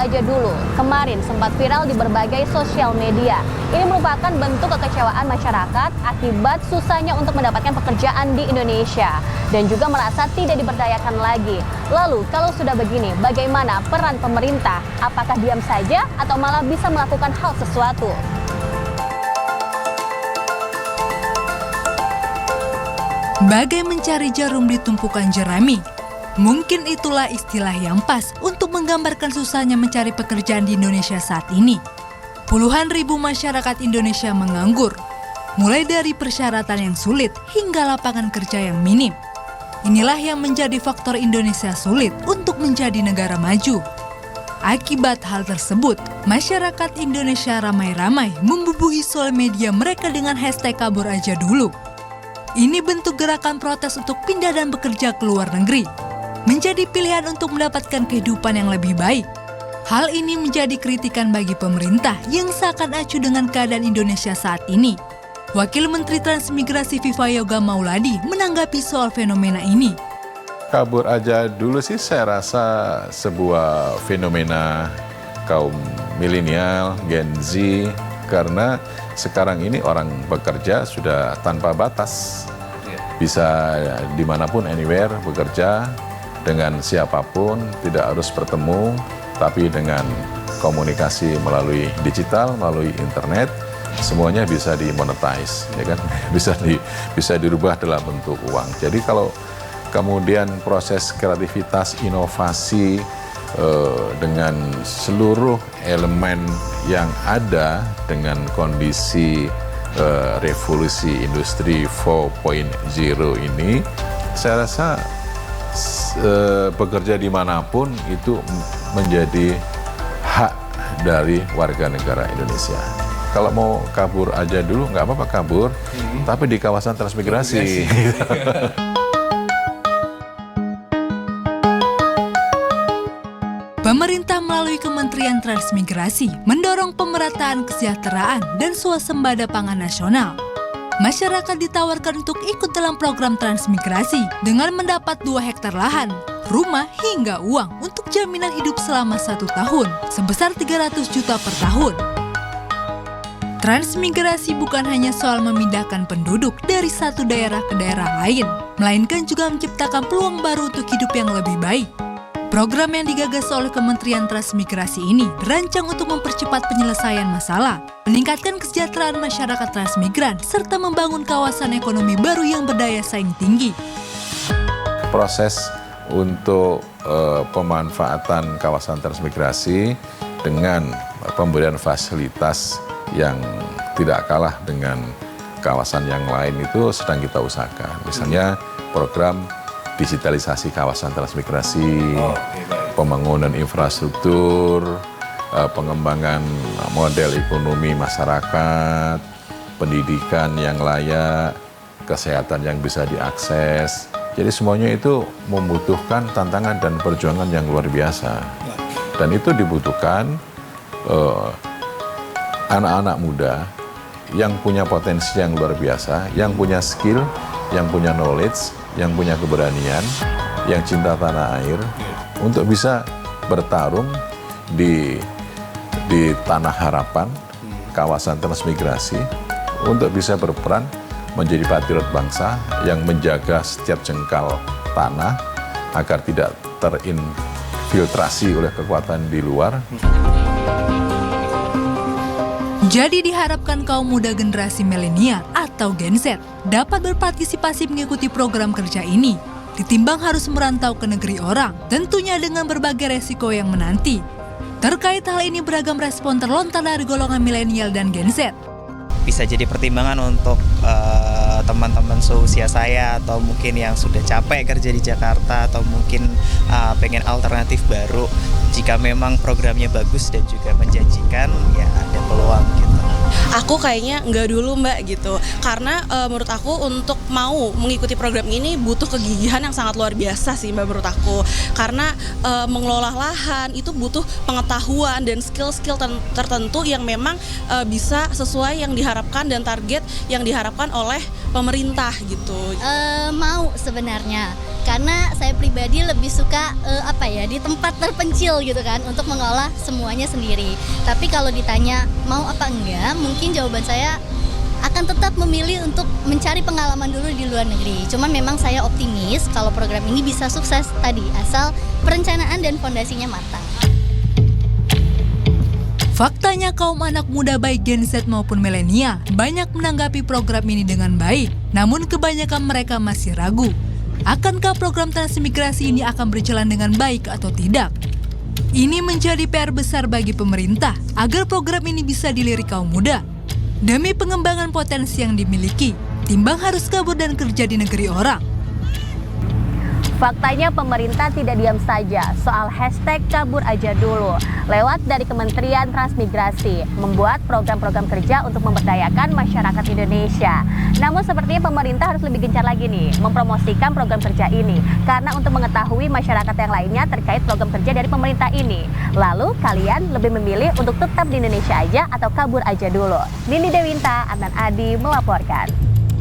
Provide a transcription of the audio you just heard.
aja dulu kemarin sempat viral di berbagai sosial media. Ini merupakan bentuk kekecewaan masyarakat akibat susahnya untuk mendapatkan pekerjaan di Indonesia dan juga merasa tidak diberdayakan lagi. Lalu kalau sudah begini, bagaimana peran pemerintah? Apakah diam saja atau malah bisa melakukan hal sesuatu? Bagai mencari jarum di tumpukan jerami. Mungkin itulah istilah yang pas untuk menggambarkan susahnya mencari pekerjaan di Indonesia saat ini. Puluhan ribu masyarakat Indonesia menganggur, mulai dari persyaratan yang sulit hingga lapangan kerja yang minim. Inilah yang menjadi faktor Indonesia sulit untuk menjadi negara maju. Akibat hal tersebut, masyarakat Indonesia ramai-ramai membubuhi sosial media mereka dengan hashtag kabur aja dulu. Ini bentuk gerakan protes untuk pindah dan bekerja ke luar negeri. Menjadi pilihan untuk mendapatkan kehidupan yang lebih baik. Hal ini menjadi kritikan bagi pemerintah yang seakan acuh dengan keadaan Indonesia saat ini. Wakil Menteri Transmigrasi Viva Yoga Mauladi menanggapi soal fenomena ini. Kabur aja dulu sih saya rasa sebuah fenomena kaum milenial, Gen Z, karena sekarang ini orang bekerja sudah tanpa batas. Bisa dimanapun, anywhere, bekerja dengan siapapun, tidak harus bertemu, tapi dengan komunikasi melalui digital, melalui internet, semuanya bisa dimonetize, ya kan? Bisa dirubah dalam bentuk uang. Jadi kalau kemudian proses kreativitas, inovasi dengan seluruh elemen yang ada dengan kondisi revolusi industri 4.0 ini, saya rasa bekerja dimanapun itu menjadi hak dari warga negara Indonesia. Kalau mau kabur aja dulu, nggak apa-apa kabur, tapi di kawasan transmigrasi. Pemerintah melalui Kementerian Transmigrasi mendorong pemerataan kesejahteraan dan swasembada pangan nasional. Masyarakat ditawarkan untuk ikut dalam program transmigrasi dengan mendapat 2 hektar lahan, rumah hingga uang untuk jaminan hidup selama 1 tahun sebesar 300 juta per tahun. Transmigrasi bukan hanya soal memindahkan penduduk dari satu daerah ke daerah lain, melainkan juga menciptakan peluang baru untuk hidup yang lebih baik. Program yang digagas oleh Kementerian Transmigrasi ini dirancang untuk mempercepat penyelesaian masalah, meningkatkan kesejahteraan masyarakat transmigran, serta membangun kawasan ekonomi baru yang berdaya saing tinggi. Proses untuk pemanfaatan kawasan transmigrasi dengan pemberian fasilitas yang tidak kalah dengan kawasan yang lain itu sedang kita usahakan. Misalnya program digitalisasi kawasan transmigrasi, pembangunan infrastruktur, pengembangan model ekonomi masyarakat, pendidikan yang layak, kesehatan yang bisa diakses. Jadi semuanya itu membutuhkan tantangan dan perjuangan yang luar biasa. Dan itu dibutuhkan anak-anak muda yang punya potensi yang luar biasa, yang punya skill, yang punya knowledge, yang punya keberanian, yang cinta tanah air, untuk bisa bertarung di tanah harapan, kawasan transmigrasi, untuk bisa berperan menjadi patriot bangsa yang menjaga setiap jengkal tanah agar tidak terinfiltrasi oleh kekuatan di luar. Jadi diharapkan kaum muda generasi milenial atau Gen Z dapat berpartisipasi mengikuti program kerja ini, ditimbang harus merantau ke negeri orang, tentunya dengan berbagai resiko yang menanti. Terkait hal ini beragam respon terlontar dari golongan milenial dan Gen Z. Bisa jadi pertimbangan untuk teman-teman seusia saya atau mungkin yang sudah capek kerja di Jakarta atau mungkin pengen alternatif baru. Jika memang programnya bagus dan juga menjanjikan, ya ada peluang gitu. Aku aku kayaknya nggak dulu Mbak gitu. Karena menurut aku untuk mau mengikuti program ini butuh kegigihan yang sangat luar biasa sih Mbak menurut aku. Karena mengelola lahan itu butuh pengetahuan dan skill-skill tertentu yang memang bisa sesuai yang diharapkan dan target yang diharapkan oleh pemerintah gitu. Mau sebenarnya. Karena saya pribadi lebih suka di tempat terpencil gitu kan untuk mengolah semuanya sendiri. Tapi kalau ditanya mau apa enggak, mungkin jawaban saya akan tetap memilih untuk mencari pengalaman dulu di luar negeri. Cuman memang saya optimis kalau program ini bisa sukses tadi, asal perencanaan dan fondasinya matang. Faktanya kaum anak muda baik Gen Z maupun milenial banyak menanggapi program ini dengan baik, namun kebanyakan mereka masih ragu. Akankah program transmigrasi ini akan berjalan dengan baik atau tidak? Ini menjadi PR besar bagi pemerintah agar program ini bisa dilirik kaum muda. Demi pengembangan potensi yang dimiliki, timbang harus kabur dan kerja di negeri orang. Faktanya pemerintah tidak diam saja soal hashtag kabur aja dulu. Lewat dari Kementerian Transmigrasi, membuat program-program kerja untuk memberdayakan masyarakat Indonesia. Namun sepertinya pemerintah harus lebih gencar lagi nih mempromosikan program kerja ini. Karena untuk mengetahui masyarakat yang lainnya terkait program kerja dari pemerintah ini. Lalu kalian lebih memilih untuk tetap di Indonesia aja atau kabur aja dulu? Nindi Dewinta, Adnan Adi melaporkan.